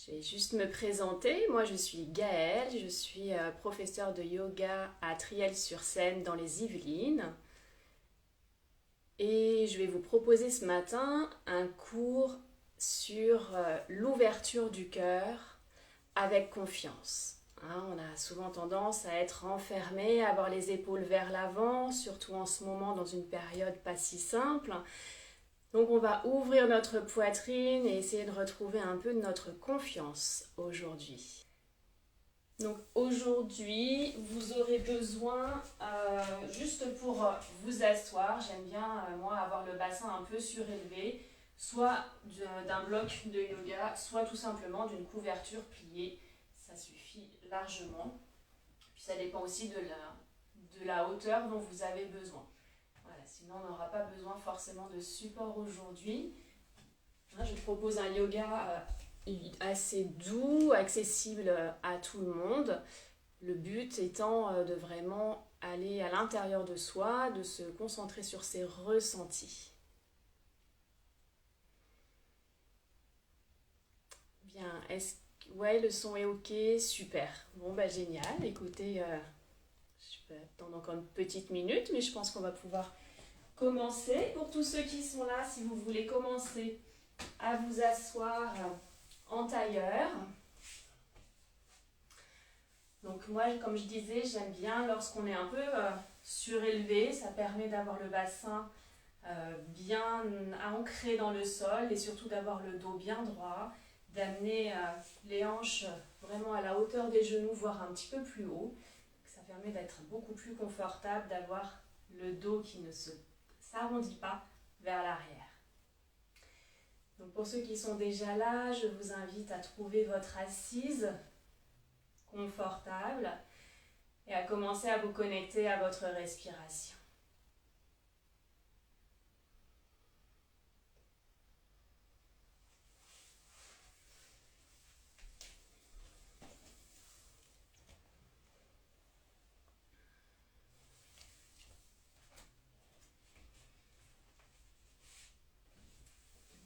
Je vais juste me présenter. Moi, je suis Gaëlle. Je suis professeure de yoga à Triel-sur-Seine dans les Yvelines. Et je vais vous proposer ce matin un cours sur l'ouverture du cœur avec confiance. Hein, on a souvent tendance à être enfermé, à avoir les épaules vers l'avant, surtout en ce moment dans une période pas si simple. Donc on va ouvrir notre poitrine et essayer de retrouver un peu notre confiance aujourd'hui. Donc aujourd'hui, vous aurez besoin, juste pour vous asseoir, j'aime bien moi avoir le bassin un peu surélevé, soit d'un bloc de yoga, soit tout simplement d'une couverture pliée. Ça suffit largement. Puis ça dépend aussi de la hauteur dont vous avez besoin. Voilà, sinon on n'aura pas besoin forcément de support aujourd'hui. Je propose un yoga assez doux, accessible à tout le monde. Le but étant de vraiment aller à l'intérieur de soi, de se concentrer sur ses ressentis. Bien, ouais, le son est ok, super. Bon, bah génial. Écoutez, je peux attendre encore une petite minute, mais je pense qu'on va pouvoir commencer. Pour tous ceux qui sont là, si vous voulez commencer à vous asseoir en tailleur. Donc moi, comme je disais, j'aime bien lorsqu'on est un peu surélevé, ça permet d'avoir le bassin bien ancré dans le sol et surtout d'avoir le dos bien droit, d'amener les hanches vraiment à la hauteur des genoux, voire un petit peu plus haut. Ça permet d'être beaucoup plus confortable, d'avoir le dos qui ne s'arrondit pas vers l'arrière. Donc pour ceux qui sont déjà là, je vous invite à trouver votre assise confortable et à commencer à vous connecter à votre respiration.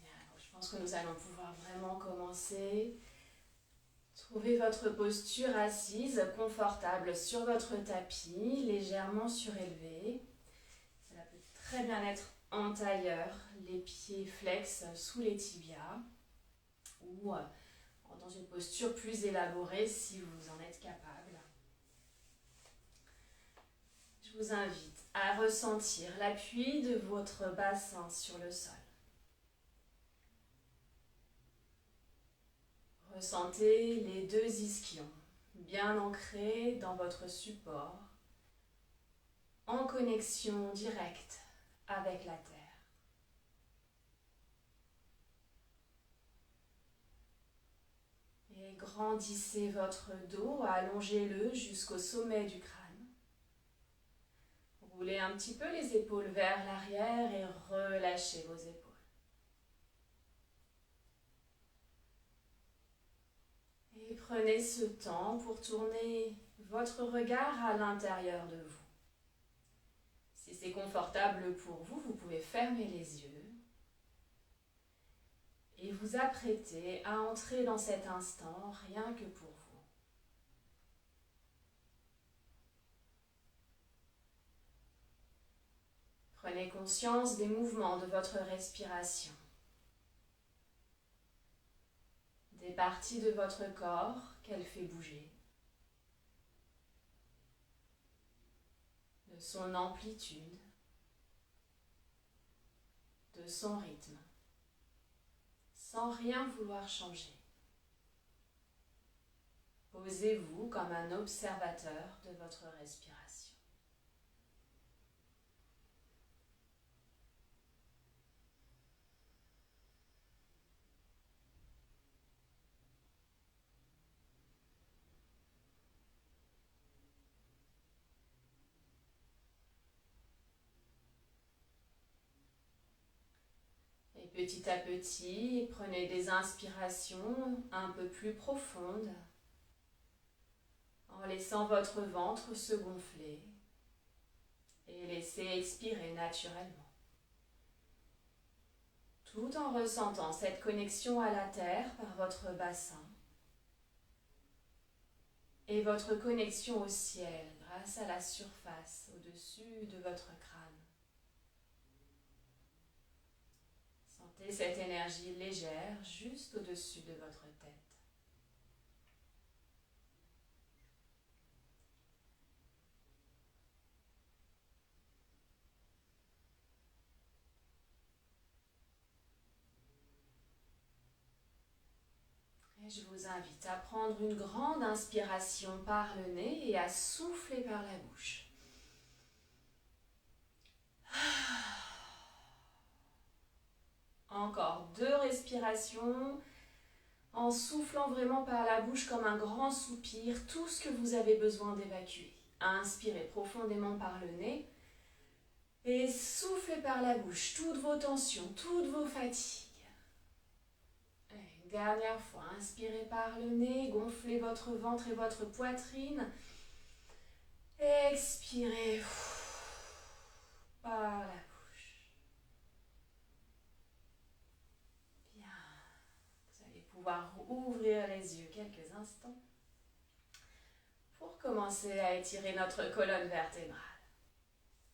Alors, je pense que nous allons pouvoir vraiment commencer. Trouvez votre posture assise, confortable sur votre tapis, légèrement surélevé. Cela peut très bien être en tailleur, les pieds flex sous les tibias ou dans une posture plus élaborée si vous en êtes capable. Je vous invite à ressentir l'appui de votre bassin sur le sol. Ressentez les deux ischions bien ancrés dans votre support, en connexion directe avec la terre. Et grandissez votre dos, allongez-le jusqu'au sommet du crâne. Roulez un petit peu les épaules vers l'arrière et relâchez vos épaules. Et prenez ce temps pour tourner votre regard à l'intérieur de vous. Si c'est confortable pour vous, vous pouvez fermer les yeux et vous apprêter à entrer dans cet instant rien que pour vous. Prenez conscience des mouvements de votre respiration, des parties de votre corps qu'elle fait bouger, de son amplitude, de son rythme, sans rien vouloir changer. Posez-vous comme un observateur de votre respiration. Et petit à petit, prenez des inspirations un peu plus profondes en laissant votre ventre se gonfler et laissez expirer naturellement. Tout en ressentant cette connexion à la terre par votre bassin et votre connexion au ciel grâce à la surface au-dessus de votre crâne. Sentez cette énergie légère juste au-dessus de votre tête. Et je vous invite à prendre une grande inspiration par le nez et à souffler par la bouche. Encore 2 respirations en soufflant vraiment par la bouche comme un grand soupir, tout ce que vous avez besoin d'évacuer. Inspirez profondément par le nez et soufflez par la bouche toutes vos tensions, toutes vos fatigues. Et une dernière fois, inspirez par le nez, gonflez votre ventre et votre poitrine. Expirez par la bouche. Bien. Vous allez pouvoir ouvrir les yeux quelques instants pour commencer à étirer notre colonne vertébrale.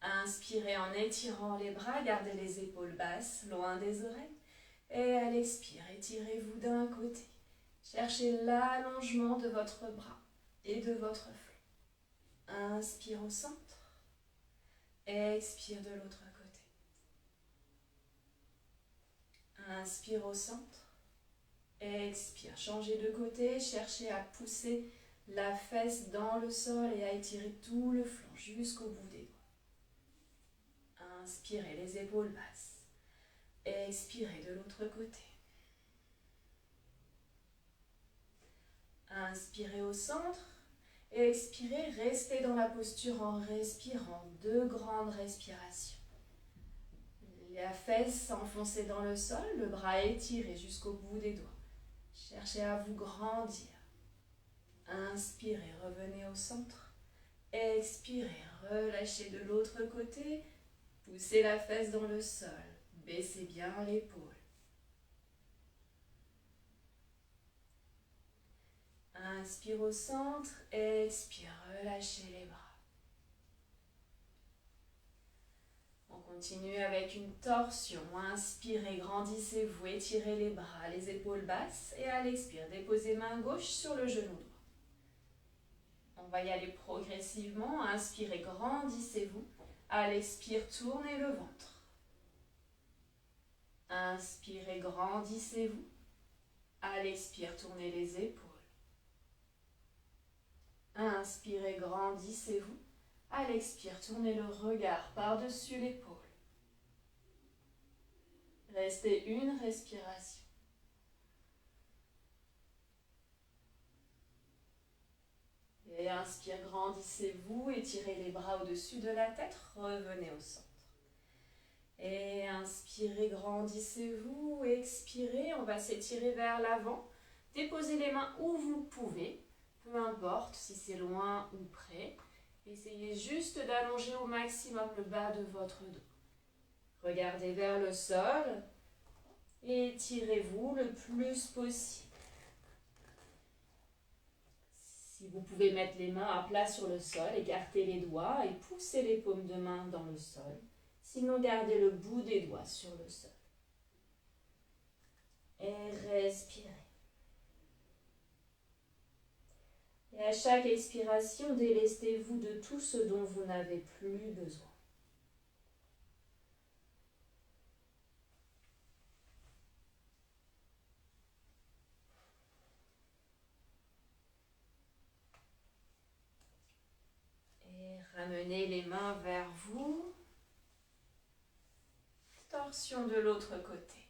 Inspirez en étirant les bras, gardez les épaules basses, loin des oreilles. Et à l'expire, étirez-vous d'un côté. Cherchez l'allongement de votre bras et de votre flanc. Inspire au centre. Expire de l'autre côté. Inspire au centre. Expire. Changez de côté. Cherchez à pousser la fesse dans le sol et à étirer tout le flanc jusqu'au bout des doigts. Inspirez les épaules basses. Expirez de l'autre côté. Inspirez au centre. Expirez, restez dans la posture en respirant. 2 grandes respirations. La fesse enfoncée dans le sol, le bras étiré jusqu'au bout des doigts. Cherchez à vous grandir. Inspirez, revenez au centre. Expirez, relâchez de l'autre côté. Poussez la fesse dans le sol. Baissez bien l'épaule. Inspire au centre, expire, relâchez les bras. On continue avec une torsion. Inspirez, grandissez-vous, étirez les bras, les épaules basses. Et à l'expire, déposez main gauche sur le genou droit. On va y aller progressivement. Inspirez, grandissez-vous. À l'expire, tournez le ventre. Inspirez, grandissez-vous. À l'expire, tournez les épaules. Inspirez, grandissez-vous. À l'expire, tournez le regard par-dessus l'épaule. Restez une respiration. Et inspire, grandissez-vous, étirez les bras au-dessus de la tête, revenez au centre. Et inspirez, grandissez-vous, expirez, on va s'étirer vers l'avant. Déposez les mains où vous pouvez, peu importe si c'est loin ou près. Essayez juste d'allonger au maximum le bas de votre dos. Regardez vers le sol et étirez-vous le plus possible. Si vous pouvez mettre les mains à plat sur le sol, écartez les doigts et poussez les paumes de main dans le sol. Sinon, gardez le bout des doigts sur le sol. Et respirez. Et à chaque expiration, délestez-vous de tout ce dont vous n'avez plus besoin. Et ramenez les mains vers vous. Torsion de l'autre côté.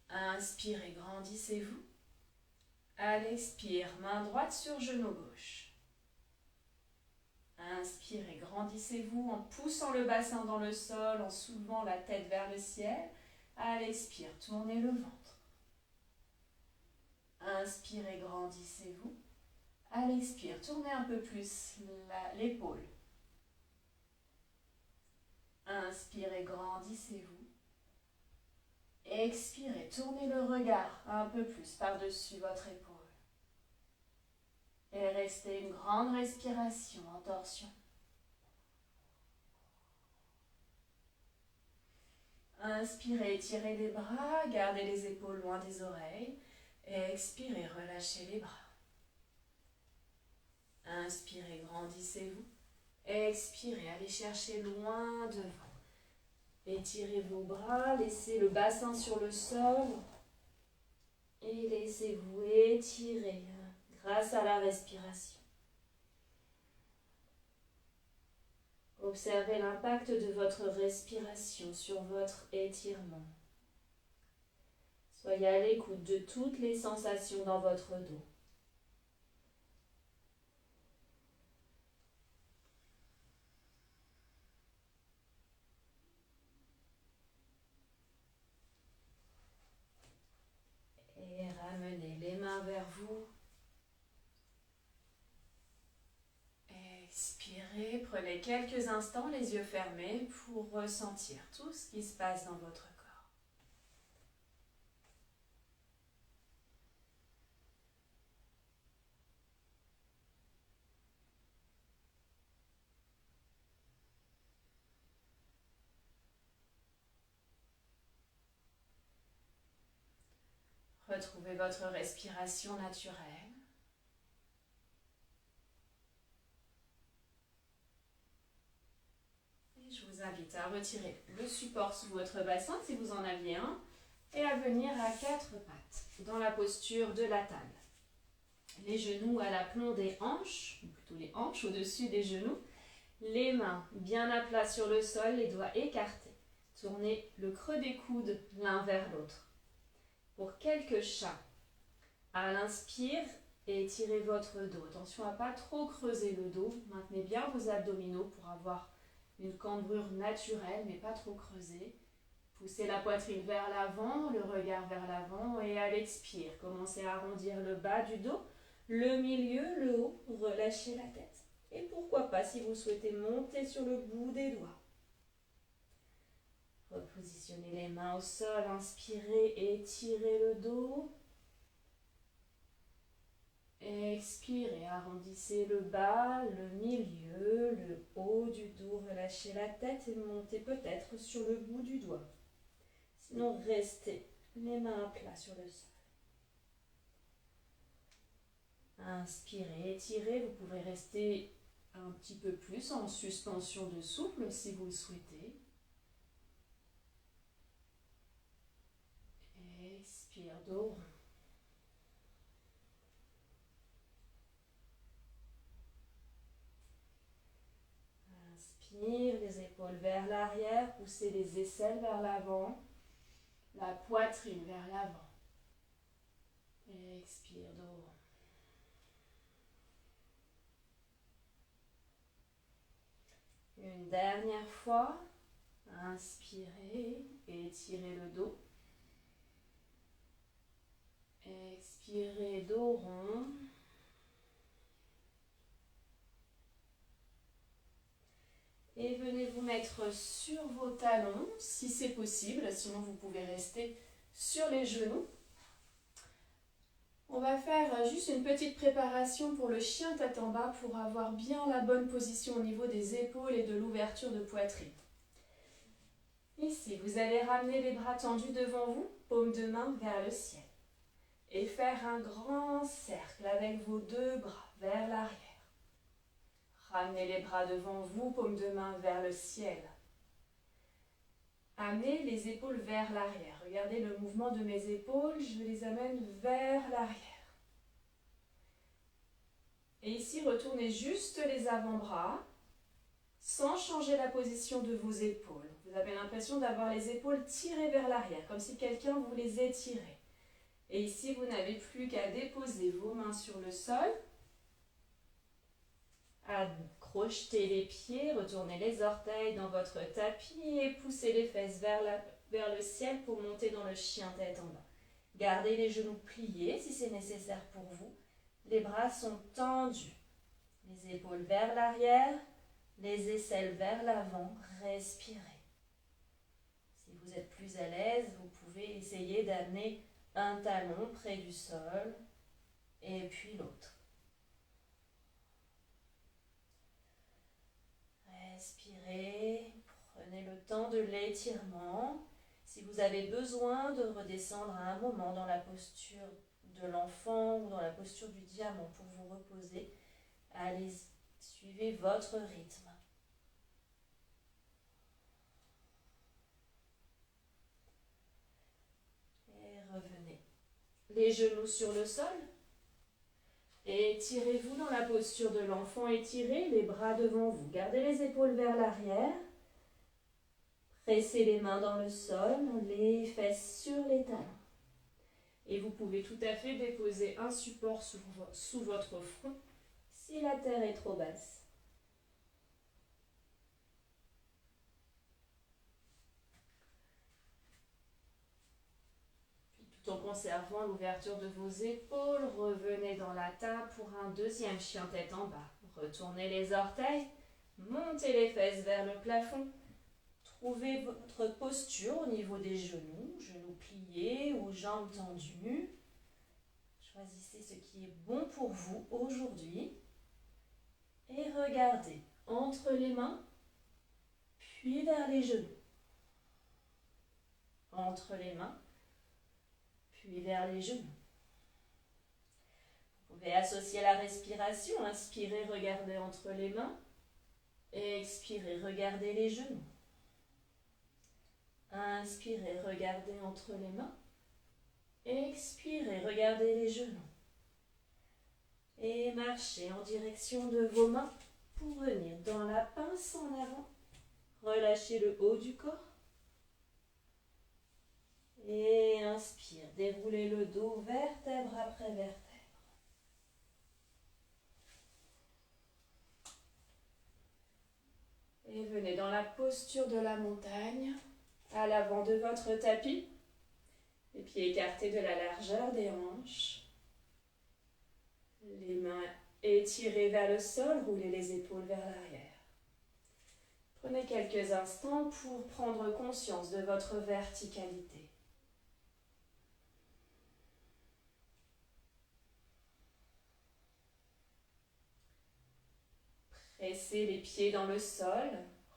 Inspirez, grandissez-vous. À l'expire, main droite sur genou gauche. Inspirez, grandissez-vous en poussant le bassin dans le sol, en soulevant la tête vers le ciel. À l'expire, tournez le ventre. Inspirez, grandissez-vous. À l'expire, tournez un peu plus l'épaule. Inspirez, grandissez-vous. Expirez, tournez le regard un peu plus par-dessus votre épaule. Et restez une grande respiration en torsion. Inspirez, étirez les bras, gardez les épaules loin des oreilles. Et expirez, relâchez les bras. Inspirez, grandissez-vous. Expirez, allez chercher loin devant. Étirez vos bras, laissez le bassin sur le sol. Et laissez-vous étirer grâce à la respiration. Observez l'impact de votre respiration sur votre étirement. Soyez à l'écoute de toutes les sensations dans votre dos. Et ramenez les mains vers vous. Expirez, prenez quelques instants les yeux fermés pour ressentir tout ce qui se passe dans votre corps. Retrouvez votre respiration naturelle. Je vous invite à retirer le support sous votre bassin si vous en aviez un et à venir à quatre pattes dans la posture de la table. Les genoux à l'aplomb des hanches, ou plutôt les hanches au-dessus des genoux, les mains bien à plat sur le sol, les doigts écartés. Tournez le creux des coudes l'un vers l'autre. Pour quelques chats, à l'inspire, étirez votre dos. Attention à ne pas trop creuser le dos. Maintenez bien vos abdominaux pour avoir une cambrure naturelle, mais pas trop creusée. Poussez la poitrine vers l'avant, le regard vers l'avant et à l'expire, commencez à arrondir le bas du dos, le milieu, le haut, relâchez la tête. Et pourquoi pas si vous souhaitez monter sur le bout des doigts. Repositionnez les mains au sol, inspirez, étirez le dos. Expirez, arrondissez le bas, le milieu, le haut du dos, relâchez la tête et montez peut-être sur le bout du doigt. Sinon, restez les mains à plat sur le sol. Inspirez, étirez, vous pouvez rester un petit peu plus en suspension de souffle si vous le souhaitez. Expire, dos rond. Inspire, les épaules vers l'arrière, poussez les aisselles vers l'avant, la poitrine vers l'avant. Expire, dos rond. Une dernière fois, inspirez, étirez le dos. Expirez, dos rond. Et venez vous mettre sur vos talons, si c'est possible, sinon vous pouvez rester sur les genoux. On va faire juste une petite préparation pour le chien tête en bas pour avoir bien la bonne position au niveau des épaules et de l'ouverture de poitrine. Ici, vous allez ramener les bras tendus devant vous, paume de main vers le ciel. Et faire un grand cercle avec vos deux bras vers l'arrière. Ramenez les bras devant vous, paume de main vers le ciel. Amenez les épaules vers l'arrière. Regardez le mouvement de mes épaules, je les amène vers l'arrière. Et ici, retournez juste les avant-bras, sans changer la position de vos épaules. Vous avez l'impression d'avoir les épaules tirées vers l'arrière, comme si quelqu'un vous les étirait. Et ici, vous n'avez plus qu'à déposer vos mains sur le sol, à crocheter les pieds, retournez les orteils dans votre tapis et poussez les fesses vers le ciel pour monter dans le chien tête en bas. Gardez les genoux pliés si c'est nécessaire pour vous. Les bras sont tendus. Les épaules vers l'arrière, les aisselles vers l'avant. Respirez. Si vous êtes plus à l'aise, vous pouvez essayer d'amener un talon près du sol et puis l'autre. Respirez, prenez le temps de l'étirement. Si vous avez besoin de redescendre à un moment dans la posture de l'enfant ou dans la posture du diamant pour vous reposer, allez-y, suivez votre rythme. Et revenez. Les genoux sur le sol. Étirez-vous dans la posture de l'enfant étiré, les bras devant vous. Gardez les épaules vers l'arrière. Pressez les mains dans le sol, les fesses sur les talons. Et vous pouvez tout à fait déposer un support sous votre front si la terre est trop basse. Puis tout en conservant l'ouverture de vos épaules, revenez dans la table pour un deuxième chien tête en bas. Retournez les orteils, montez les fesses vers le plafond. Trouvez votre posture au niveau des genoux, genoux pliés ou jambes tendues. Choisissez ce qui est bon pour vous aujourd'hui. Et regardez entre les mains, puis vers les genoux. Entre les mains, puis vers les genoux. Vous pouvez associer la respiration. Inspirez, regardez entre les mains. Expirez, regardez les genoux. Inspirez, regardez entre les mains. Expirez, regardez les genoux. Et marchez en direction de vos mains pour venir dans la pince en avant. Relâchez le haut du corps. Et inspire, déroulez le dos vertèbre après vertèbre. Et venez dans la posture de la montagne, à l'avant de votre tapis. Les pieds écartés de la largeur des hanches. Les mains étirées vers le sol, roulez les épaules vers l'arrière. Prenez quelques instants pour prendre conscience de votre verticalité. Pressez les pieds dans le sol,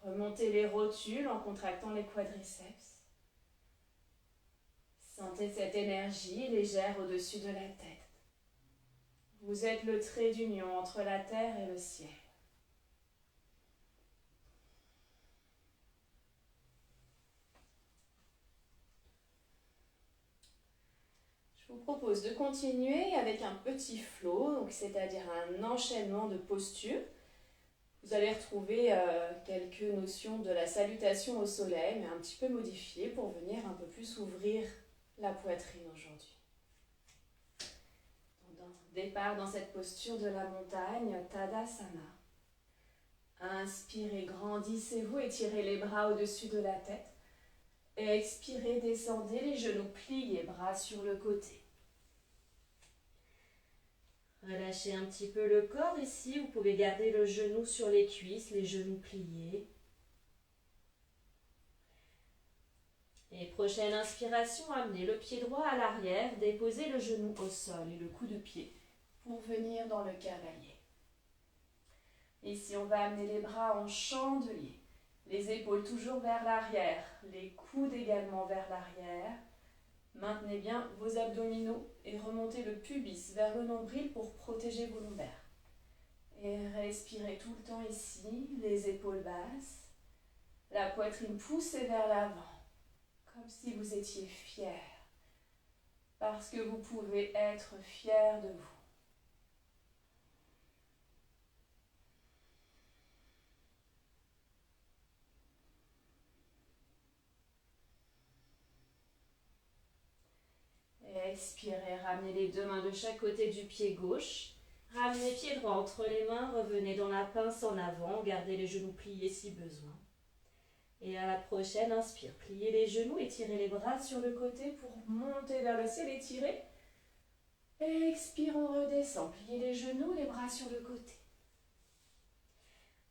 remontez les rotules en contractant les quadriceps. Sentez cette énergie légère au-dessus de la tête. Vous êtes le trait d'union entre la terre et le ciel. Je vous propose de continuer avec un petit flow, c'est-à-dire un enchaînement de postures. Vous allez retrouver quelques notions de la salutation au soleil, mais un petit peu modifiées pour venir un peu plus ouvrir la poitrine aujourd'hui. Départ dans cette posture de la montagne, Tadasana. Inspirez, grandissez-vous, étirez les bras au-dessus de la tête. Expirez, descendez les genoux pliés, bras sur le côté. Relâchez un petit peu le corps ici, vous pouvez garder le genou sur les cuisses, les genoux pliés. Et prochaine inspiration, amenez le pied droit à l'arrière, déposez le genou au sol et le coup de pied pour venir dans le cavalier. Ici, on va amener les bras en chandelier, les épaules toujours vers l'arrière, les coudes également vers l'arrière. Maintenez bien vos abdominaux et remontez le pubis vers le nombril pour protéger vos lombaires. Et respirez tout le temps ici, les épaules basses, la poitrine poussée vers l'avant, comme si vous étiez fier, parce que vous pouvez être fier de vous. Expirez, ramenez les deux mains de chaque côté du pied gauche. Ramenez pied droit entre les mains, revenez dans la pince en avant, gardez les genoux pliés si besoin. Et à la prochaine, inspire, pliez les genoux, étirez les bras sur le côté pour monter vers le ciel, étirez. Expire, on redescend, pliez les genoux, les bras sur le côté.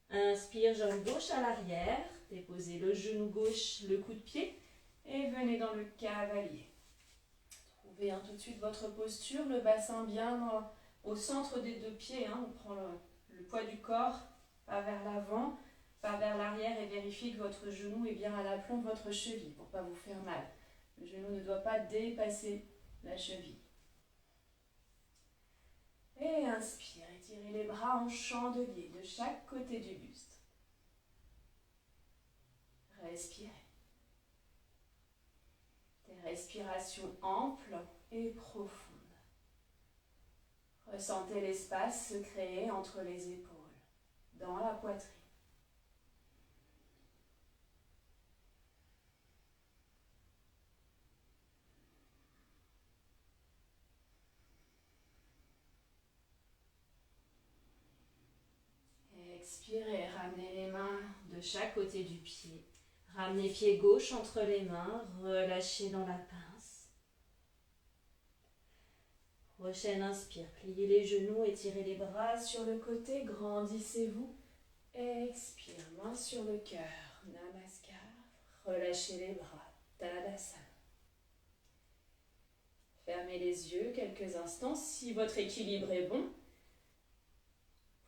Inspire, jambe gauche à l'arrière, déposez le genou gauche, le coup de pied et venez dans le cavalier. Trouvez tout de suite votre posture, le bassin bien au centre des deux pieds. On prend le poids du corps, pas vers l'avant. Pas vers l'arrière et vérifiez que votre genou est bien à l'aplomb de votre cheville pour ne pas vous faire mal. Le genou ne doit pas dépasser la cheville. Et inspire, étirez les bras en chandelier de chaque côté du buste. Respirez. Des respirations amples et profondes. Ressentez l'espace se créer entre les épaules, dans la poitrine. Expirez, ramenez les mains de chaque côté du pied. Ramenez pied gauche entre les mains, relâchez dans la pince. Prochaine inspire, pliez les genoux, étirez les bras sur le côté, grandissez-vous. Expire, main sur le cœur, Namaskar. Relâchez les bras, Tadasana. Fermez les yeux quelques instants si votre équilibre est bon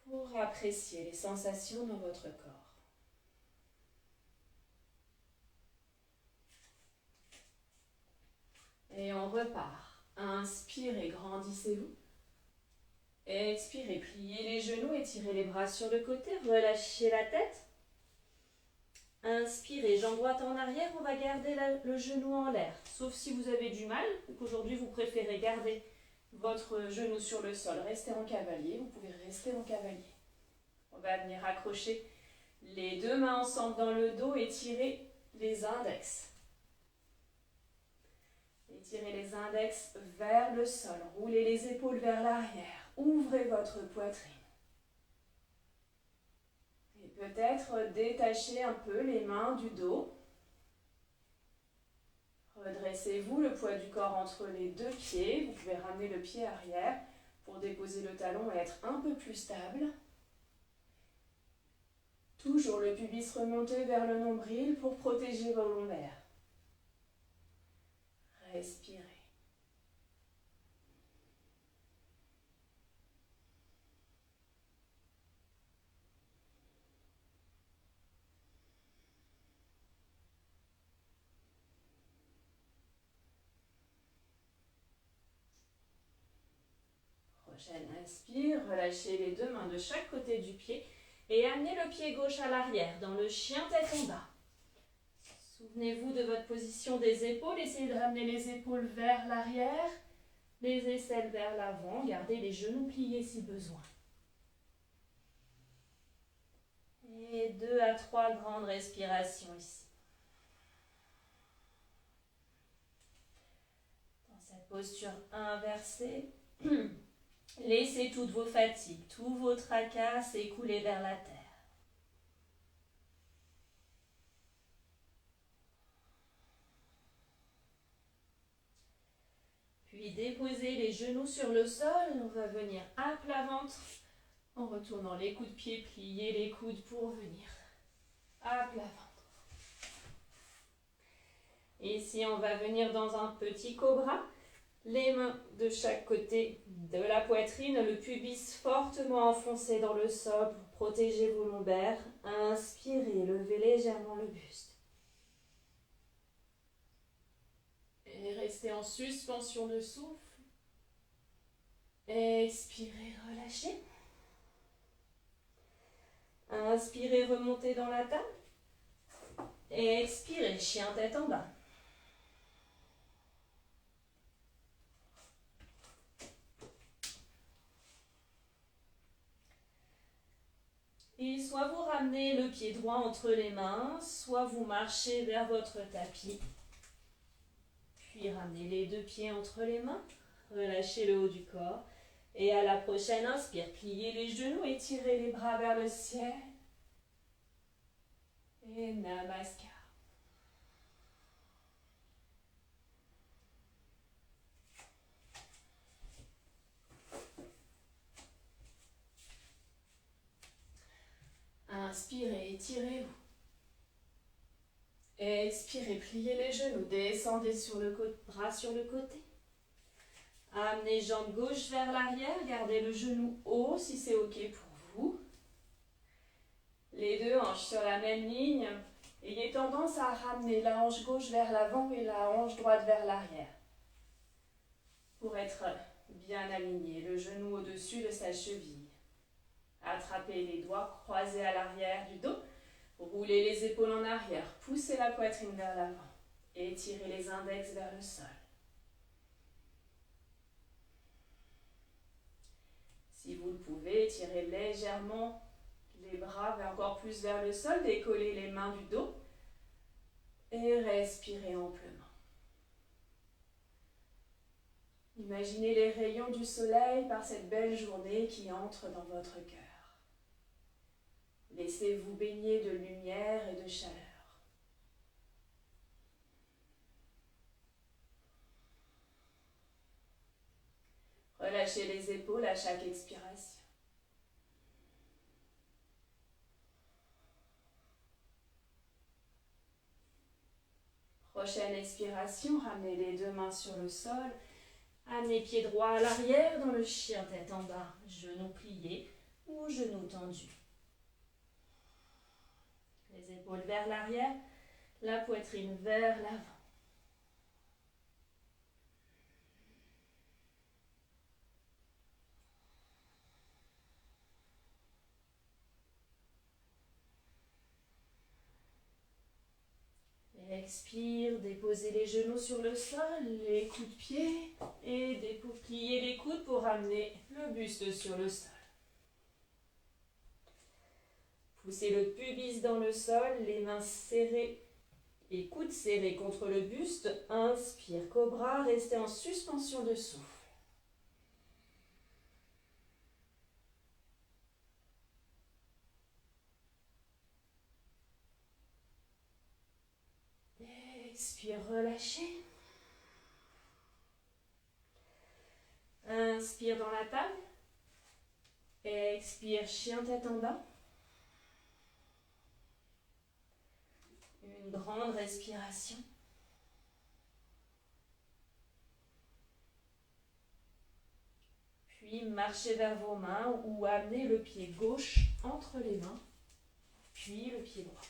pour apprécier les sensations dans votre corps. Et on repart. Inspirez, grandissez-vous. Expirez, pliez les genoux, étirez les bras sur le côté, relâchez la tête. Inspirez, jambe droite en arrière, on va garder le genou en l'air. Sauf si vous avez du mal, ou qu'aujourd'hui vous préférez garder votre genou sur le sol. Restez en cavalier, vous pouvez rester en cavalier. On va venir accrocher les deux mains ensemble dans le dos, étirer les index. Étirez les index vers le sol, roulez les épaules vers l'arrière, ouvrez votre poitrine. Et peut-être détachez un peu les mains du dos. Redressez-vous, le poids du corps entre les deux pieds. Vous pouvez ramener le pied arrière pour déposer le talon et être un peu plus stable. Toujours le pubis remonté vers le nombril pour protéger vos lombaires. Respirez. Prochaine inspire, relâchez les deux mains de chaque côté du pied et amenez le pied gauche à l'arrière dans le chien tête en bas. Souvenez-vous de votre position des épaules, essayez de ramener les épaules vers l'arrière, les aisselles vers l'avant, gardez les genoux pliés si besoin. Et 2 à 3 grandes respirations ici. Dans cette posture inversée, laissez toutes vos fatigues, tous vos tracas s'écouler vers la terre. Puis déposez les genoux sur le sol, on va venir à plat ventre en retournant les coudes de pied, plier les coudes pour venir à plat ventre. Ici, on va venir dans un petit cobra, les mains de chaque côté de la poitrine, le pubis fortement enfoncé dans le sol pour protéger vos lombaires. Inspirez, levez légèrement le buste. Et restez en suspension de souffle. Expirez, relâchez. Inspirez, remontez dans la table. Et expirez, chien tête en bas. Et soit vous ramenez le pied droit entre les mains, soit vous marchez vers votre tapis. Puis ramenez les deux pieds entre les mains, relâchez le haut du corps. Et à la prochaine inspire, pliez les genoux, étirez les bras vers le ciel. Et Namaskar. Inspirez, étirez-vous. Expirez, pliez les genoux, descendez sur le bras sur le côté. Amenez jambe gauche vers l'arrière, gardez le genou haut si c'est ok pour vous. Les deux hanches sur la même ligne. Ayez tendance à ramener la hanche gauche vers l'avant et la hanche droite vers l'arrière. Pour être bien aligné, le genou au-dessus de sa cheville. Attrapez les doigts croisés à l'arrière du dos. Roulez les épaules en arrière. Poussez la poitrine vers l'avant. Étirez les index vers le sol. Si vous le pouvez, étirez légèrement les bras encore plus vers le sol. Décollez les mains du dos. Et respirez amplement. Imaginez les rayons du soleil par cette belle journée qui entre dans votre cœur. Laissez-vous baigner de lumière et de chaleur. Relâchez les épaules à chaque expiration. Prochaine expiration, ramenez les deux mains sur le sol. Amenez pied droit à l'arrière dans le chien tête en bas, genoux pliés ou genoux tendus. Les épaules vers l'arrière, la poitrine vers l'avant. Expire, déposez les genoux sur le sol, les coudes de pied et pliez les coudes pour ramener le buste sur le sol. Poussez le pubis dans le sol, les mains serrées et coudes serrés contre le buste. Inspire, cobra, restez en suspension de souffle. Expire, relâchez. Inspire dans la table. Expire, chien tête en bas. Une grande respiration. Puis marchez vers vos mains ou amenez le pied gauche entre les mains. Puis le pied droit.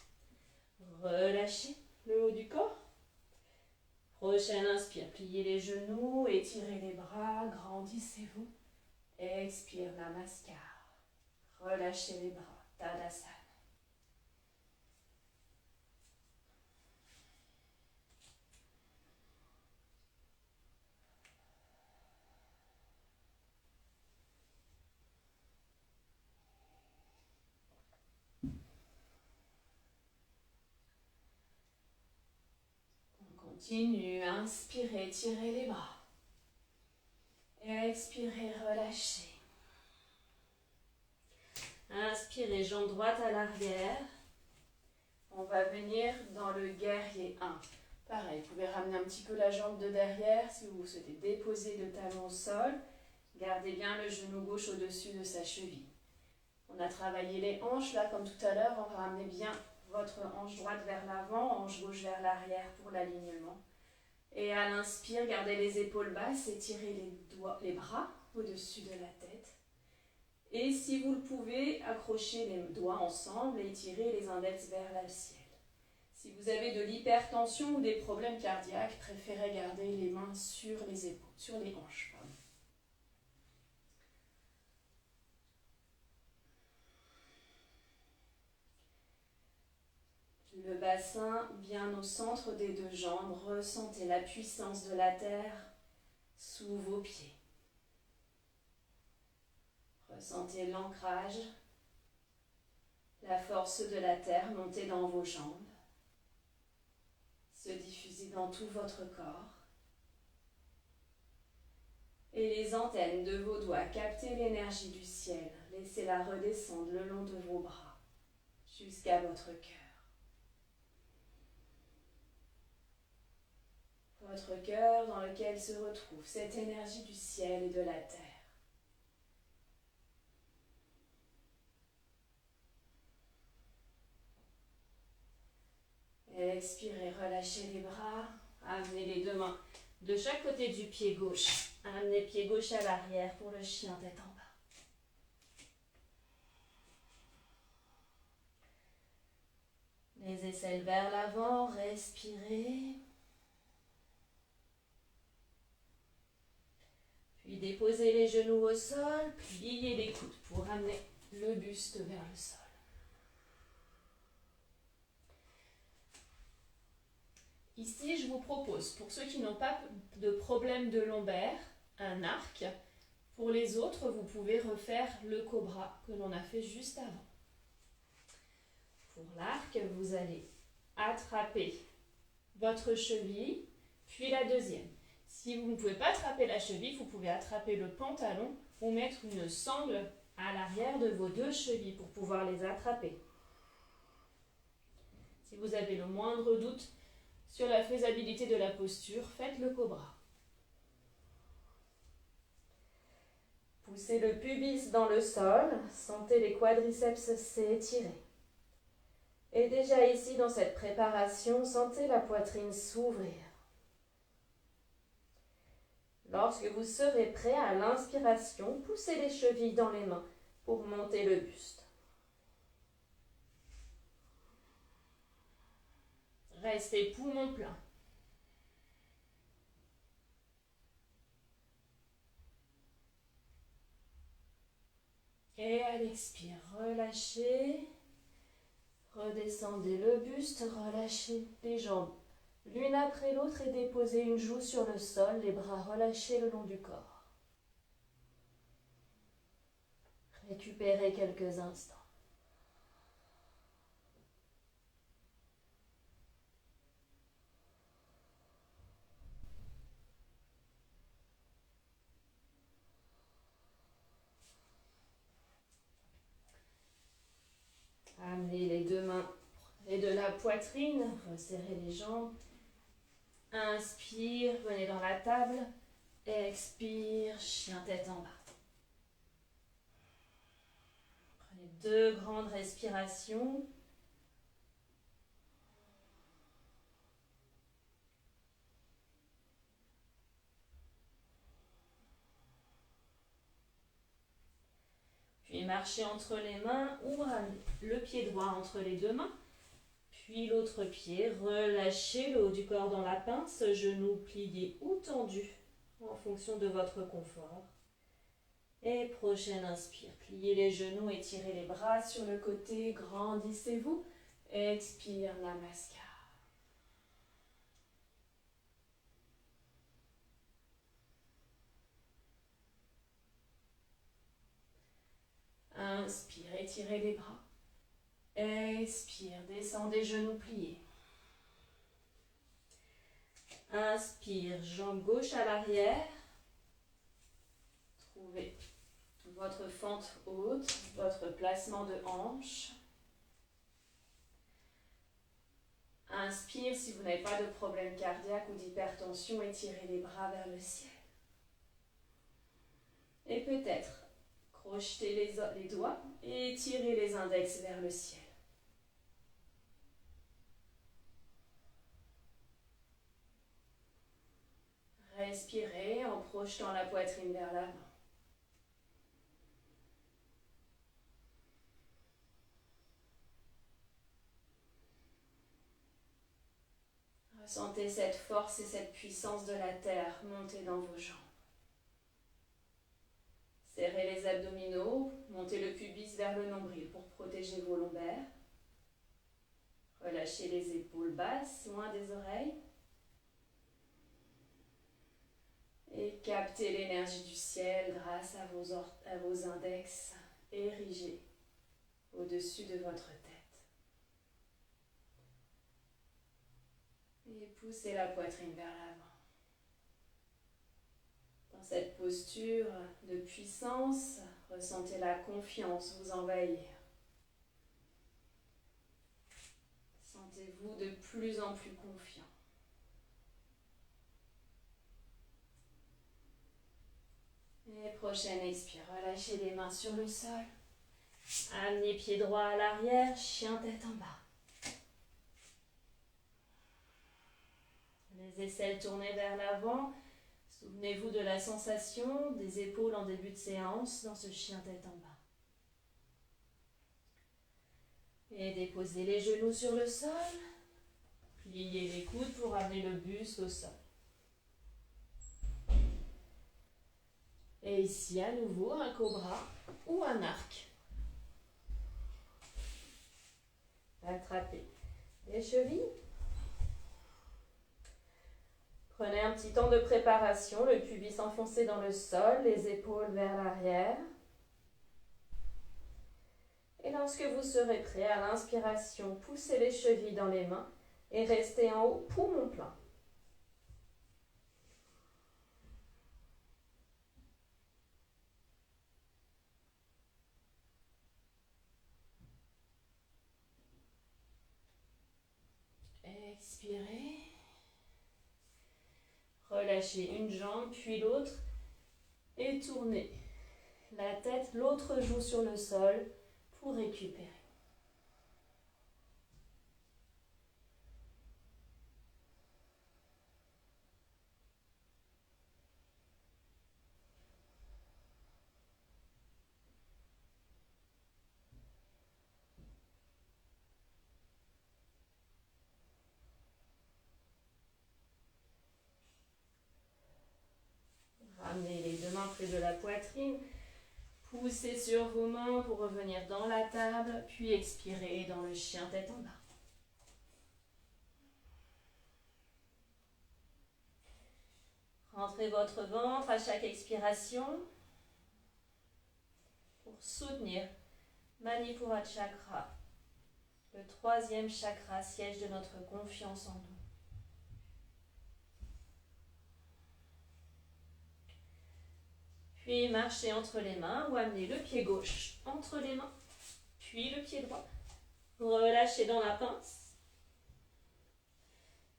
Relâchez le haut du corps. Prochaine inspire, pliez les genoux, étirez les bras, grandissez-vous. Expire, namaskar. Relâchez les bras, tadasana. Continue, inspirez, tirez les bras. Expirez, relâchez. Inspirez, jambe droite à l'arrière. On va venir dans le guerrier 1. Pareil, vous pouvez ramener un petit peu la jambe de derrière si vous souhaitez déposer le talon au sol. Gardez bien le genou gauche au-dessus de sa cheville. On a travaillé les hanches, là comme tout à l'heure, on va ramener bien votre hanche droite vers l'avant, hanche gauche vers l'arrière pour l'alignement. Et à l'inspire, gardez les épaules basses, étirez les bras au-dessus de la tête. Et si vous le pouvez, accrochez les doigts ensemble et étirez les index vers le ciel. Si vous avez de l'hypertension ou des problèmes cardiaques, préférez garder les mains sur les épaules, sur les hanches. Pardon. Le bassin bien au centre des deux jambes. Ressentez la puissance de la terre sous vos pieds. Ressentez l'ancrage, la force de la terre monter dans vos jambes, se diffuser dans tout votre corps. Et les antennes de vos doigts, captez l'énergie du ciel. Laissez-la redescendre le long de vos bras jusqu'à votre cœur. Votre cœur dans lequel se retrouve cette énergie du ciel et de la terre. Expirez, relâchez les bras. Amenez les deux mains de chaque côté du pied gauche. Amenez pied gauche à l'arrière pour le chien tête en bas. Les aisselles vers l'avant, respirez. Puis déposez les genoux au sol, pliez les coudes pour amener le buste vers le sol. Ici, je vous propose, pour ceux qui n'ont pas de problème de lombaire, un arc. Pour les autres, vous pouvez refaire le cobra que l'on a fait juste avant. Pour l'arc, vous allez attraper votre cheville, puis la deuxième. Si vous ne pouvez pas attraper la cheville, vous pouvez attraper le pantalon ou mettre une sangle à l'arrière de vos deux chevilles pour pouvoir les attraper. Si vous avez le moindre doute sur la faisabilité de la posture, faites le cobra. Poussez le pubis dans le sol, sentez les quadriceps s'étirer. Et déjà ici, dans cette préparation, sentez la poitrine s'ouvrir. Lorsque vous serez prêt à l'inspiration, poussez les chevilles dans les mains pour monter le buste. Restez poumon plein. Et à l'expire, relâchez. Redescendez le buste, relâchez les jambes l'une après l'autre et déposez une joue sur le sol, les bras relâchés le long du corps. Récupérez quelques instants. Amenez les deux mains près de la poitrine, resserrez les jambes. Inspire, venez dans la table. Expire, chien tête en bas. Prenez 2 grandes respirations. Puis marchez entre les mains ou ramenez le pied droit entre les deux mains. Puis l'autre pied, relâchez le haut du corps dans la pince, genoux pliés ou tendus en fonction de votre confort. Et prochaine inspire, pliez les genoux, étirez les bras sur le côté, grandissez-vous. Expire, Namaskar. Inspire, étirez les bras. Expire, descendez, genoux pliés. Inspire, jambe gauche à l'arrière. Trouvez votre fente haute, votre placement de hanche. Inspire, si vous n'avez pas de problème cardiaque ou d'hypertension, étirez les bras vers le ciel. Et peut-être crochetez les doigts et étirez les index vers le ciel. Respirez en projetant la poitrine vers l'avant. Ressentez cette force et cette puissance de la terre monter dans vos jambes. Serrez les abdominaux, montez le pubis vers le nombril pour protéger vos lombaires. Relâchez les épaules basses, loin des oreilles. Et captez l'énergie du ciel grâce à vos index érigés au-dessus de votre tête. Et poussez la poitrine vers l'avant. Dans cette posture de puissance, ressentez la confiance vous envahir. Sentez-vous de plus en plus confiant. Et prochaine expire, relâchez les mains sur le sol. Amenez pied droit à l'arrière, chien tête en bas. Les aisselles tournées vers l'avant. Souvenez-vous de la sensation des épaules en début de séance dans ce chien tête en bas. Et déposez les genoux sur le sol. Pliez les coudes pour amener le buste au sol. Et ici, à nouveau, un cobra ou un arc. Attrapez les chevilles. Prenez un petit temps de préparation, le pubis enfoncé dans le sol, les épaules vers l'arrière. Et lorsque vous serez prêt à l'inspiration, poussez les chevilles dans les mains et restez en haut, poumon plein. Expirez. Relâchez une jambe, puis l'autre. Et tournez la tête, l'autre joue sur le sol pour récupérer. Ramenez les deux mains près de la poitrine. Poussez sur vos mains pour revenir dans la table, puis expirez dans le chien tête en bas. Rentrez votre ventre à chaque expiration pour soutenir Manipura Chakra, le troisième chakra, siège de notre confiance en nous. Puis marchez entre les mains ou amenez le pied gauche entre les mains, puis le pied droit. Relâchez dans la pince.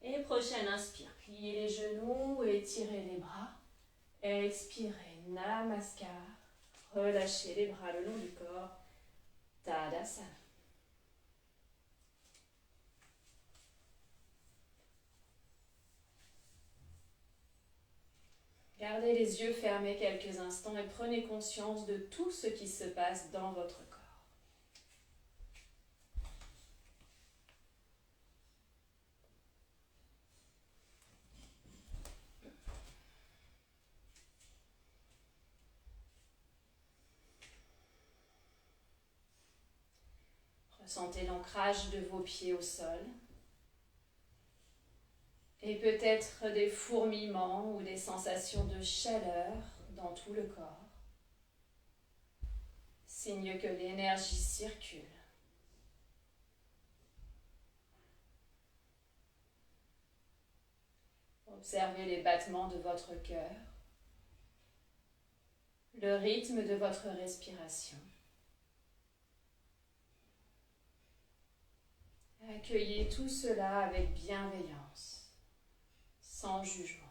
Et prochaine inspire, pliez les genoux, étirez les bras. Expirez, Namaskar. Relâchez les bras le long du corps. Tadasana. Gardez les yeux fermés quelques instants et prenez conscience de tout ce qui se passe dans votre corps. Ressentez l'ancrage de vos pieds au sol. Et peut-être des fourmillements ou des sensations de chaleur dans tout le corps. Signe que l'énergie circule. Observez les battements de votre cœur, le rythme de votre respiration. Accueillez tout cela avec bienveillance. Sans jugement.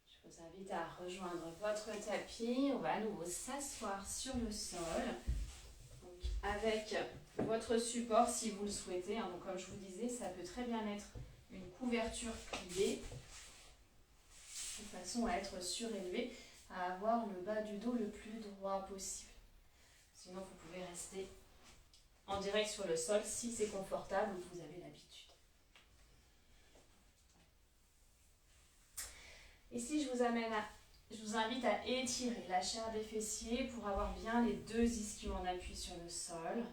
Je vous invite à rejoindre votre tapis. On va à nouveau s'asseoir sur le sol. Donc, avec votre support si vous le souhaitez. Donc, comme je vous disais, ça peut très bien être une couverture pliée, de façon à être surélevé, à avoir le bas du dos le plus droit possible. Sinon, vous pouvez rester en direct sur le sol si c'est confortable ou vous avez l'habitude. Ici, je vous invite à étirer la chair des fessiers pour avoir bien les deux ischions en appui sur le sol.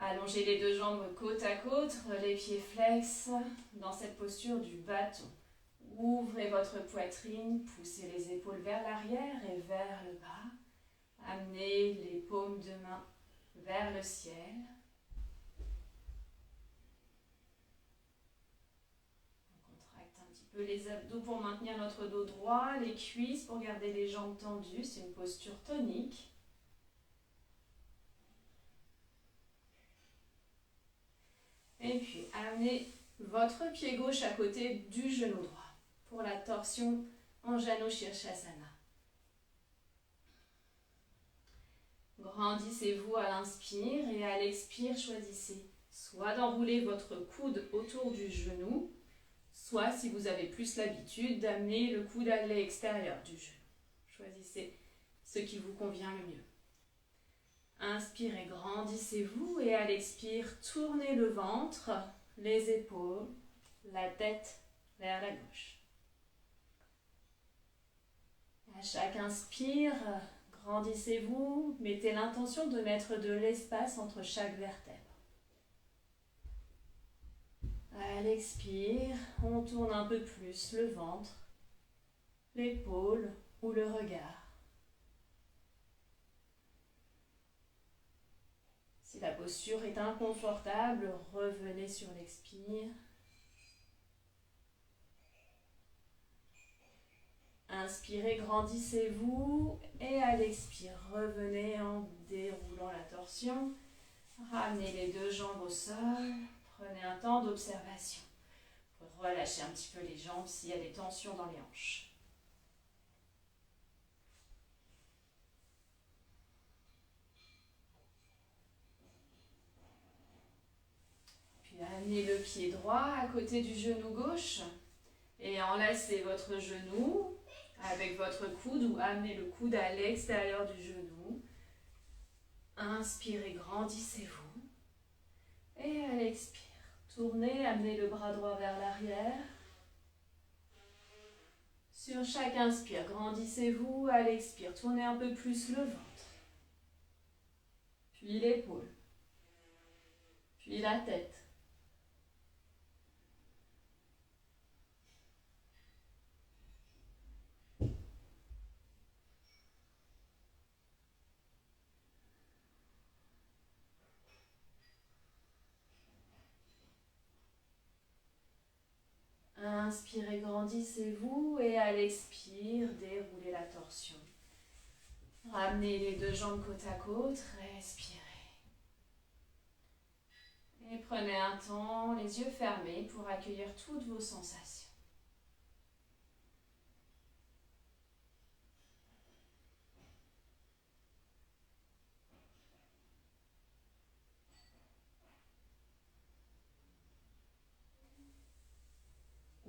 Allongez les deux jambes côte à côte, les pieds flex dans cette posture du bâton. Ouvrez votre poitrine, poussez les épaules vers l'arrière et vers le bas. Amenez les paumes de main vers le ciel. On contracte un petit peu les abdos pour maintenir notre dos droit, les cuisses pour garder les jambes tendues. C'est une posture tonique. Et puis, amenez votre pied gauche à côté du genou droit pour la torsion en Janu Shirshasana. Grand Grandissez-vous à l'inspire et à l'expire, choisissez soit d'enrouler votre coude autour du genou, soit, si vous avez plus l'habitude, d'amener le coude à l'extérieur du genou. Choisissez ce qui vous convient le mieux. Inspirez, grandissez-vous et à l'expire, tournez le ventre, les épaules, la tête vers la gauche. À chaque inspire, grandissez-vous, mettez l'intention de mettre de l'espace entre chaque vertèbre. À l'expire, on tourne un peu plus le ventre, l'épaule ou le regard. Si la posture est inconfortable, revenez sur l'expire. Inspirez, grandissez-vous et à l'expire, revenez en déroulant la torsion. Ramenez les deux jambes au sol. Prenez un temps d'observation pour relâcher un petit peu les jambes s'il y a des tensions dans les hanches. Puis amenez le pied droit à côté du genou gauche et enlacez votre genou avec votre coude ou amenez le coude à l'extérieur du genou. Inspirez, grandissez-vous. Et à l'expire, tournez, amenez le bras droit vers l'arrière. Sur chaque inspire, grandissez-vous. À l'expire, tournez un peu plus le ventre. Puis l'épaule. Puis la tête. Inspirez, grandissez-vous et à l'expire, déroulez la torsion. Ramenez les deux jambes côte à côte, respirez. Et prenez un temps, les yeux fermés, pour accueillir toutes vos sensations.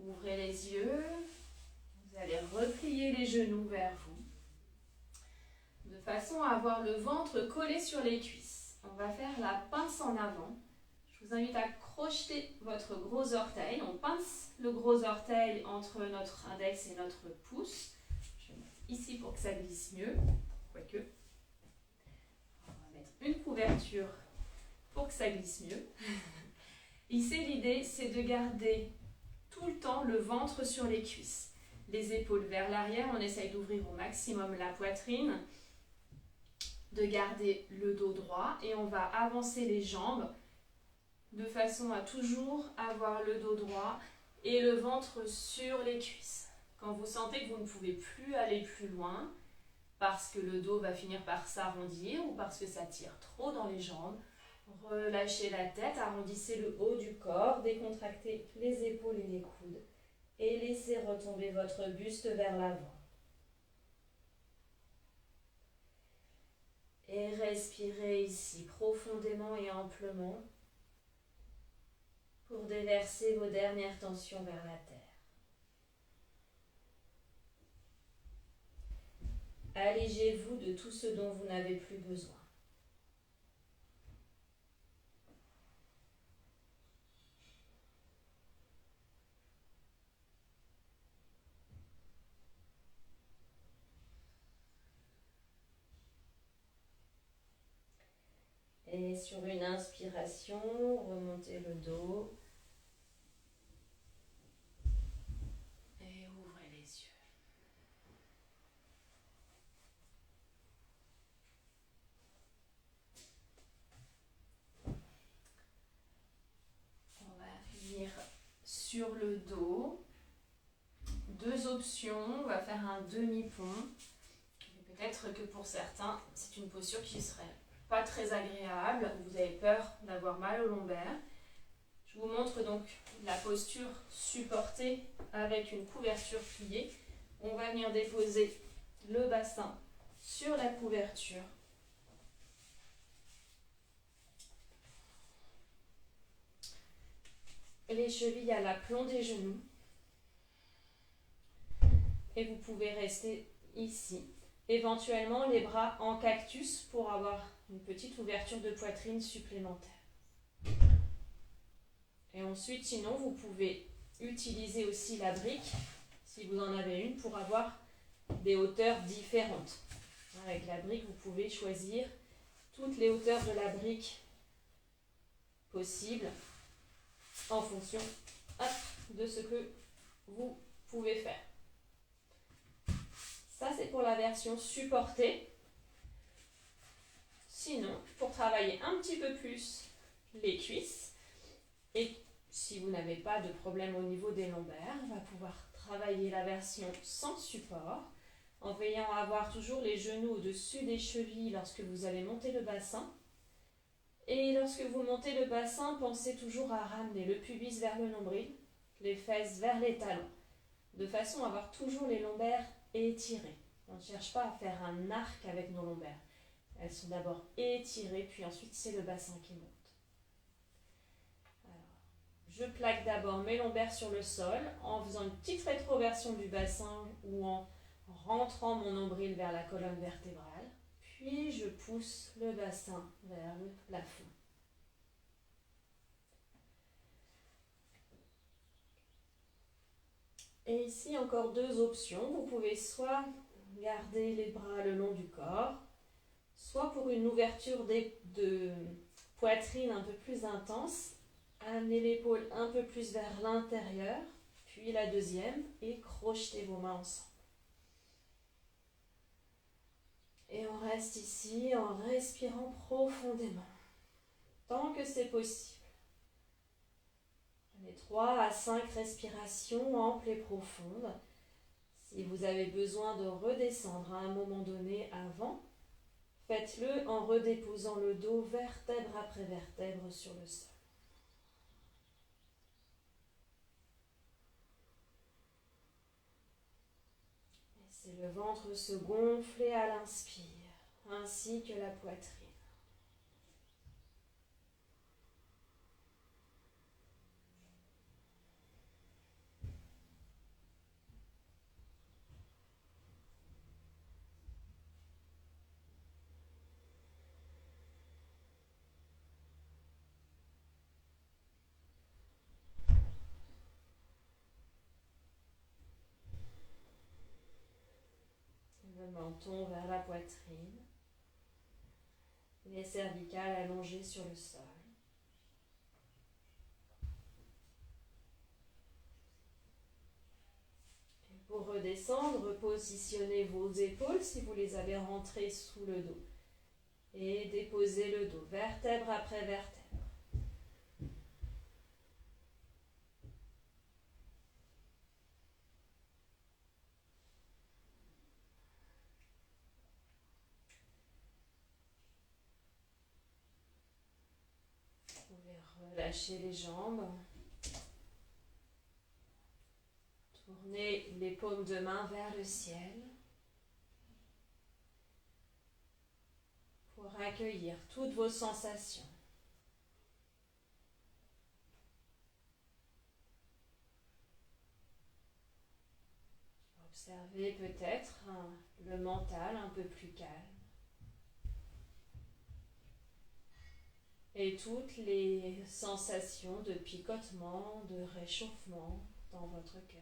Ouvrez les yeux, vous allez replier les genoux vers vous, de façon à avoir le ventre collé sur les cuisses. On va faire la pince en avant. Je vous invite à crocheter votre gros orteil. On pince le gros orteil entre notre index et notre pouce. Je vais mettre ici pour que ça glisse mieux, quoique. On va mettre une couverture pour que ça glisse mieux. Ici, l'idée, c'est de garder tout le temps le ventre sur les cuisses. Les épaules vers l'arrière, on essaye d'ouvrir au maximum la poitrine, de garder le dos droit et on va avancer les jambes de façon à toujours avoir le dos droit et le ventre sur les cuisses. Quand vous sentez que vous ne pouvez plus aller plus loin, parce que le dos va finir par s'arrondir ou parce que ça tire trop dans les jambes, relâchez la tête, arrondissez le haut du corps, décontractez les épaules et les coudes et laissez retomber votre buste vers l'avant. Et respirez ici profondément et amplement pour déverser vos dernières tensions vers la terre. Allégez-vous de tout ce dont vous n'avez plus besoin. Et sur une inspiration, remontez le dos. Et ouvrez les yeux. On va venir sur le dos. Deux options. On va faire un demi-pont. Peut-être que pour certains, c'est une posture qui serait pas très agréable, vous avez peur d'avoir mal au lombaire. Je vous montre donc la posture supportée avec une couverture pliée. On va venir déposer le bassin sur la couverture les chevilles à l'aplomb des genoux. Et vous pouvez rester ici. Éventuellement, les bras en cactus pour avoir une petite ouverture de poitrine supplémentaire. Et ensuite, sinon, vous pouvez utiliser aussi la brique, si vous en avez une, pour avoir des hauteurs différentes. Avec la brique, vous pouvez choisir toutes les hauteurs de la brique possibles en fonction de ce que vous pouvez faire. Ça, c'est pour la version supportée. Sinon, pour travailler un petit peu plus les cuisses, et si vous n'avez pas de problème au niveau des lombaires, on va pouvoir travailler la version sans support, en veillant à avoir toujours les genoux au-dessus des chevilles lorsque vous allez monter le bassin. Et lorsque vous montez le bassin, pensez toujours à ramener le pubis vers le nombril, les fesses vers les talons, de façon à avoir toujours les lombaires étirées. On ne cherche pas à faire un arc avec nos lombaires. Elles sont d'abord étirées, puis ensuite c'est le bassin qui monte. Alors, je plaque d'abord mes lombaires sur le sol en faisant une petite rétroversion du bassin ou en rentrant mon nombril vers la colonne vertébrale. Puis je pousse le bassin vers le plafond. Et ici, encore deux options. Vous pouvez soit garder les bras le long du corps, soit pour une ouverture de poitrine un peu plus intense, amener l'épaule un peu plus vers l'intérieur, puis la deuxième, et crochetez vos mains ensemble. Et on reste ici en respirant profondément, tant que c'est possible. Prenez 3 à 5 respirations amples et profondes. Si vous avez besoin de redescendre à un moment donné avant, faites-le en redéposant le dos vertèbre après vertèbre sur le sol. Laissez le ventre se gonfler à l'inspire, ainsi que la poitrine. Le menton vers la poitrine, les cervicales allongées sur le sol. Et pour redescendre, positionnez vos épaules si vous les avez rentrées sous le dos. Et déposez le dos, vertèbre après vertèbre. Vous pouvez relâcher les jambes. Tournez les paumes de main vers le ciel pour accueillir toutes vos sensations. Observez peut-être le mental un peu plus calme. Et toutes les sensations de picotement, de réchauffement dans votre cœur,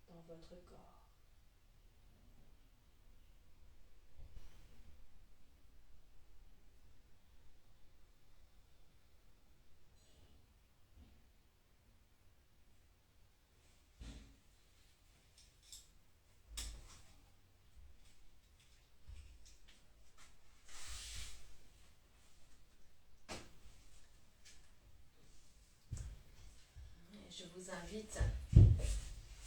dans votre corps. Je vous invite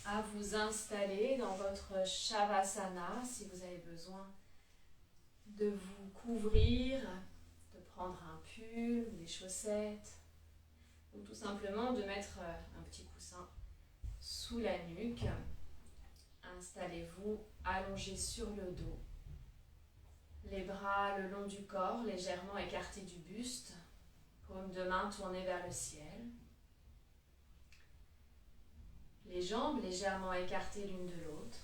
à vous installer dans votre Shavasana si vous avez besoin de vous couvrir, de prendre un pull, des chaussettes, ou tout simplement de mettre un petit coussin sous la nuque. Installez-vous allongé sur le dos, les bras le long du corps, légèrement écartés du buste, paume de main tournée vers le ciel. Les jambes légèrement écartées l'une de l'autre.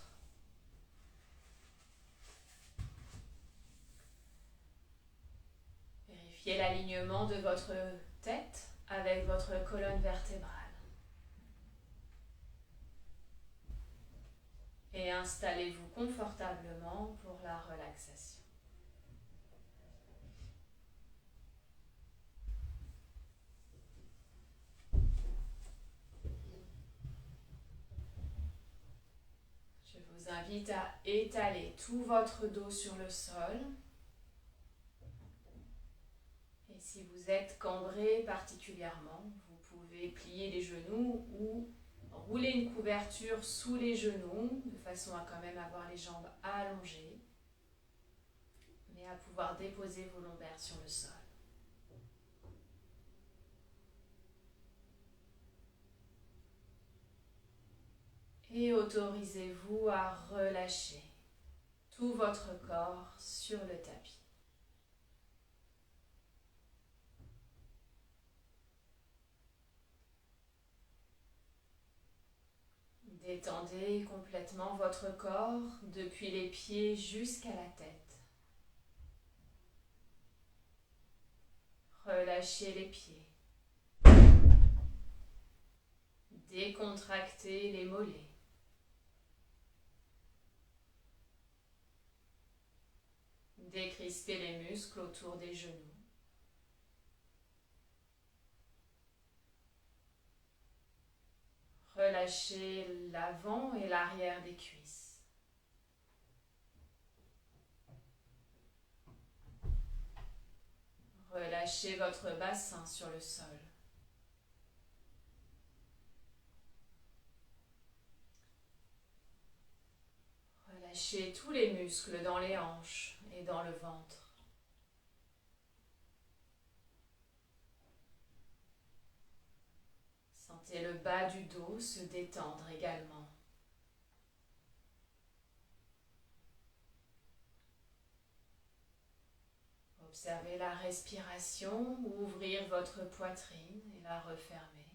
Vérifiez l'alignement de votre tête avec votre colonne vertébrale. Et installez-vous confortablement pour la relaxation. Je vous invite à étaler tout votre dos sur le sol. Et si vous êtes cambré particulièrement, vous pouvez plier les genoux ou rouler une couverture sous les genoux de façon à quand même avoir les jambes allongées, mais à pouvoir déposer vos lombaires sur le sol. Et autorisez-vous à relâcher tout votre corps sur le tapis. Détendez complètement votre corps depuis les pieds jusqu'à la tête. Relâchez les pieds. Décontractez les mollets. Décrispez les muscles autour des genoux. Relâchez l'avant et l'arrière des cuisses. Relâchez votre bassin sur le sol. Relâchez tous les muscles dans les hanches et dans le ventre. Sentez le bas du dos se détendre également. Observez la respiration, ouvrir votre poitrine et la refermer.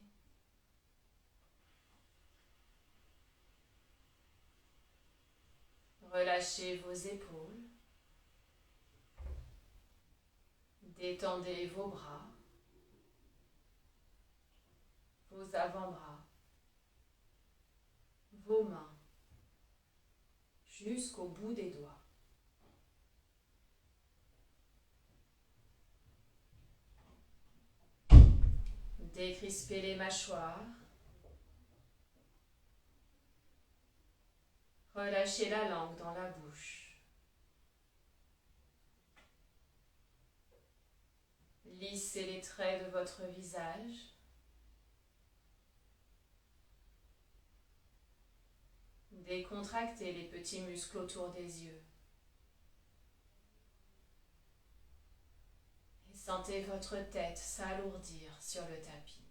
Relâchez vos épaules. Détendez vos bras, vos avant-bras, vos mains, jusqu'au bout des doigts. Décrispez les mâchoires. Relâchez la langue dans la bouche. Lissez les traits de votre visage. Décontractez les petits muscles autour des yeux. Et sentez votre tête s'alourdir sur le tapis.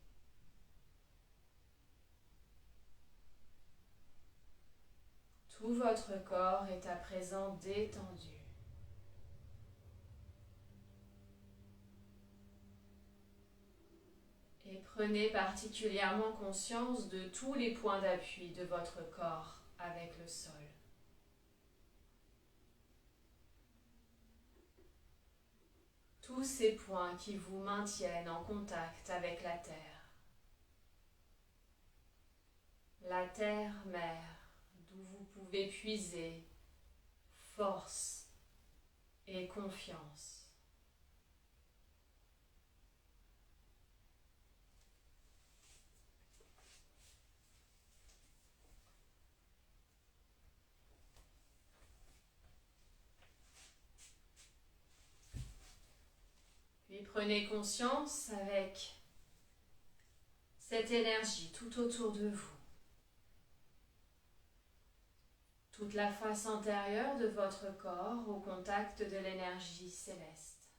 Tout votre corps est à présent détendu. Et prenez particulièrement conscience de tous les points d'appui de votre corps avec le sol. Tous ces points qui vous maintiennent en contact avec la terre. La terre-mère, d'où vous pouvez puiser force et confiance. Puis prenez conscience avec cette énergie tout autour de vous. Toute la face antérieure de votre corps au contact de l'énergie céleste.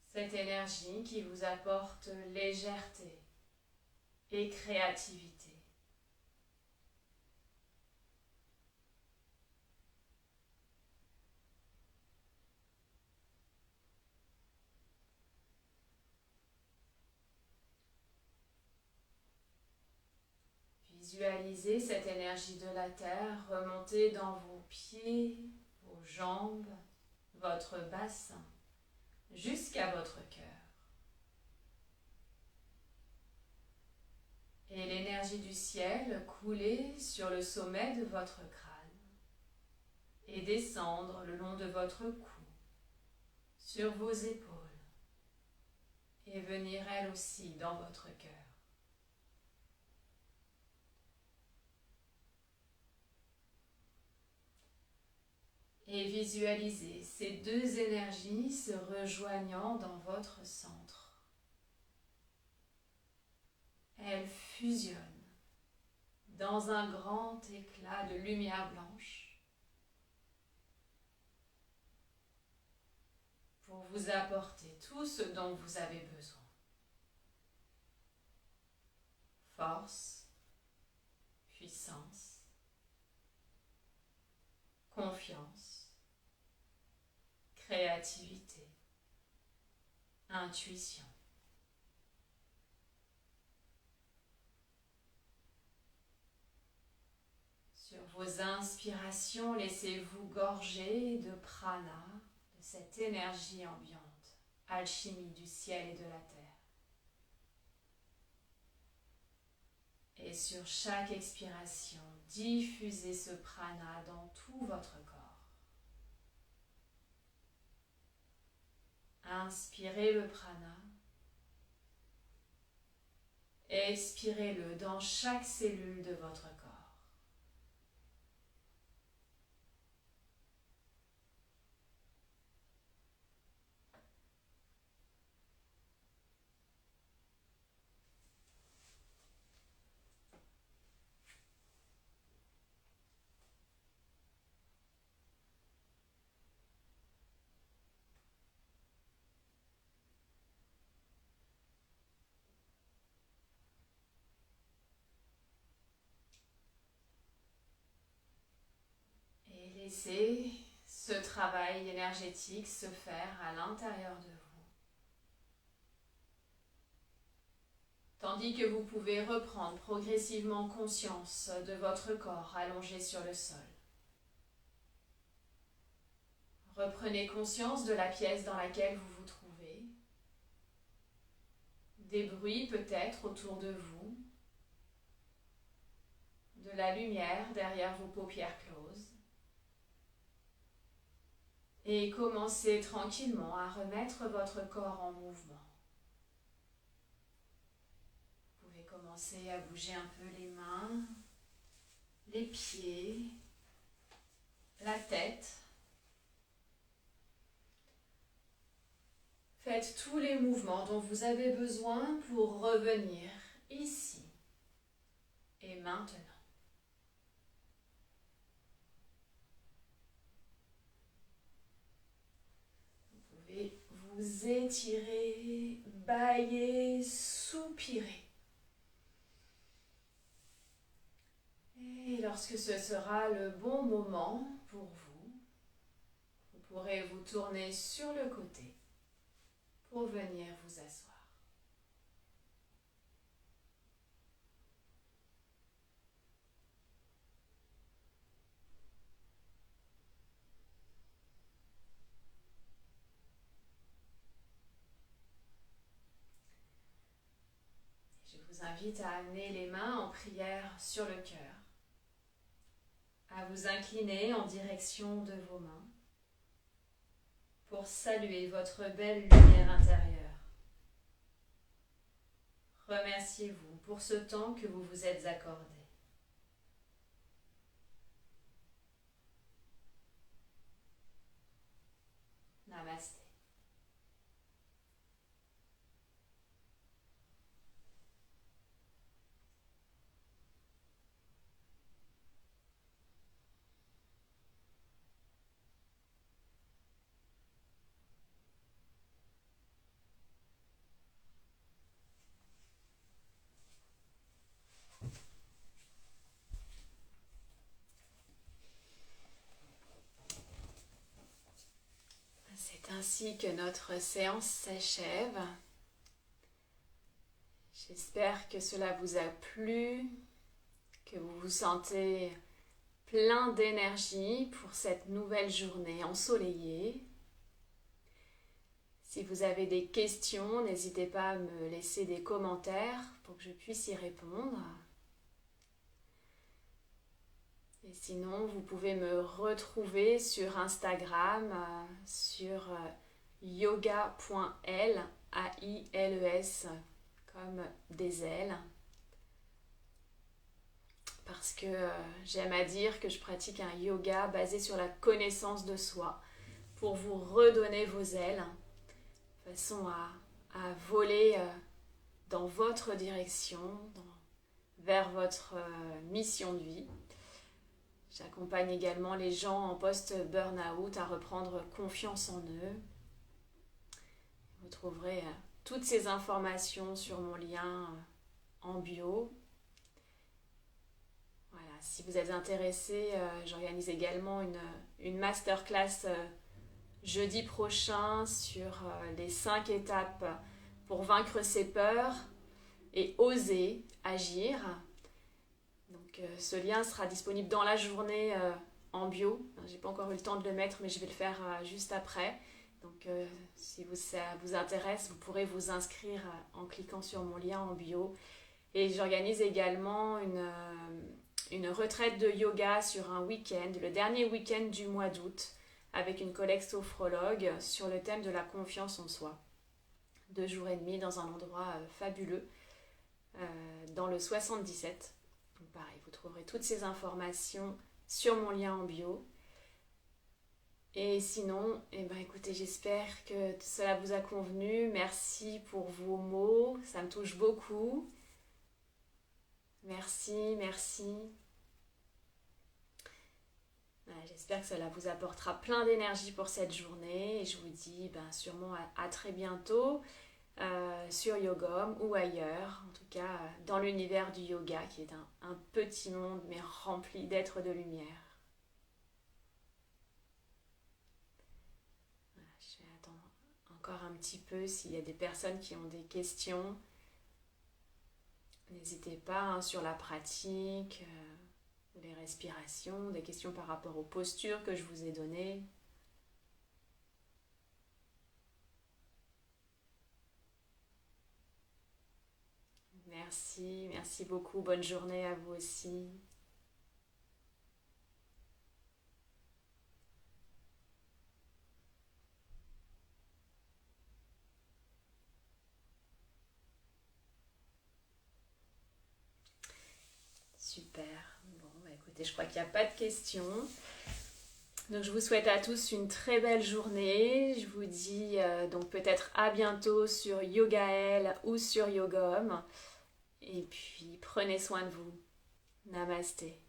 Cette énergie qui vous apporte légèreté et créativité. Visualisez cette énergie de la terre remonter dans vos pieds, vos jambes, votre bassin, jusqu'à votre cœur. Et l'énergie du ciel couler sur le sommet de votre crâne et descendre le long de votre cou, sur vos épaules, et venir elle aussi dans votre cœur. Et visualisez ces deux énergies se rejoignant dans votre centre. Elles fusionnent dans un grand éclat de lumière blanche pour vous apporter tout ce dont vous avez besoin. Force, puissance, confiance, créativité, intuition. Sur vos inspirations, laissez-vous gorger de prana, de cette énergie ambiante, alchimie du ciel et de la terre. Et sur chaque expiration, diffusez ce prana dans tout votre corps. Inspirez le prana, expirez-le dans chaque cellule de votre corps. Laissez ce travail énergétique se faire à l'intérieur de vous. Tandis que vous pouvez reprendre progressivement conscience de votre corps allongé sur le sol. Reprenez conscience de la pièce dans laquelle vous vous trouvez. Des bruits peut-être autour de vous. De la lumière derrière vos paupières closes. Et commencez tranquillement à remettre votre corps en mouvement. Vous pouvez commencer à bouger un peu les mains, les pieds, la tête. Faites tous les mouvements dont vous avez besoin pour revenir ici et maintenant. Vous étirez, bâillez, soupirez. Et lorsque ce sera le bon moment pour vous, vous pourrez vous tourner sur le côté pour venir vous asseoir. Je vous invite à amener les mains en prière sur le cœur, à vous incliner en direction de vos mains pour saluer votre belle lumière intérieure. Remerciez-vous pour ce temps que vous vous êtes accordé. Namasté. C'est ainsi que notre séance s'achève. J'espère que cela vous a plu que vous vous sentez plein d'énergie pour cette nouvelle journée ensoleillée. Si vous avez des questions, n'hésitez pas à me laisser des commentaires pour que je puisse y répondre. Et sinon, vous pouvez me retrouver sur Instagram, sur yoga.l, A-I-L-E-S, comme des ailes. Parce que j'aime à dire que je pratique un yoga basé sur la connaissance de soi pour vous redonner vos ailes, de façon à voler dans votre direction, vers votre mission de vie. J'accompagne également les gens en post-burnout à reprendre confiance en eux. Vous trouverez toutes ces informations sur mon lien en bio. Voilà, si vous êtes intéressé, j'organise également une masterclass jeudi prochain sur les 5 étapes pour vaincre ses peurs et oser agir. Donc ce lien sera disponible dans la journée en bio. J'ai pas encore eu le temps de le mettre, mais je vais le faire juste après. Donc si ça vous intéresse, vous pourrez vous inscrire en cliquant sur mon lien en bio. Et j'organise également une retraite de yoga sur un week-end, le dernier week-end du mois d'août, avec une collègue sophrologue sur le thème de la confiance en soi. 2 jours et demi dans un endroit fabuleux, dans le 77. Donc pareil, vous trouverez toutes ces informations sur mon lien en bio. Et sinon, écoutez, j'espère que cela vous a convenu. Merci pour vos mots, ça me touche beaucoup. Merci. Voilà, j'espère que cela vous apportera plein d'énergie pour cette journée. Et je vous dis sûrement à très bientôt. Sur Yogom ou ailleurs, en tout cas dans l'univers du yoga qui est un petit monde mais rempli d'êtres de lumière. Voilà, je vais attendre encore un petit peu s'il y a des personnes qui ont des questions. N'hésitez pas sur la pratique, les respirations, des questions par rapport aux postures que je vous ai données. Merci beaucoup. Bonne journée à vous aussi. Super. Bon, écoutez, je crois qu'il n'y a pas de questions. Donc je vous souhaite à tous une très belle journée. Je vous dis donc peut-être à bientôt sur Yogaël ou sur Yogom. Et puis, prenez soin de vous. Namasté.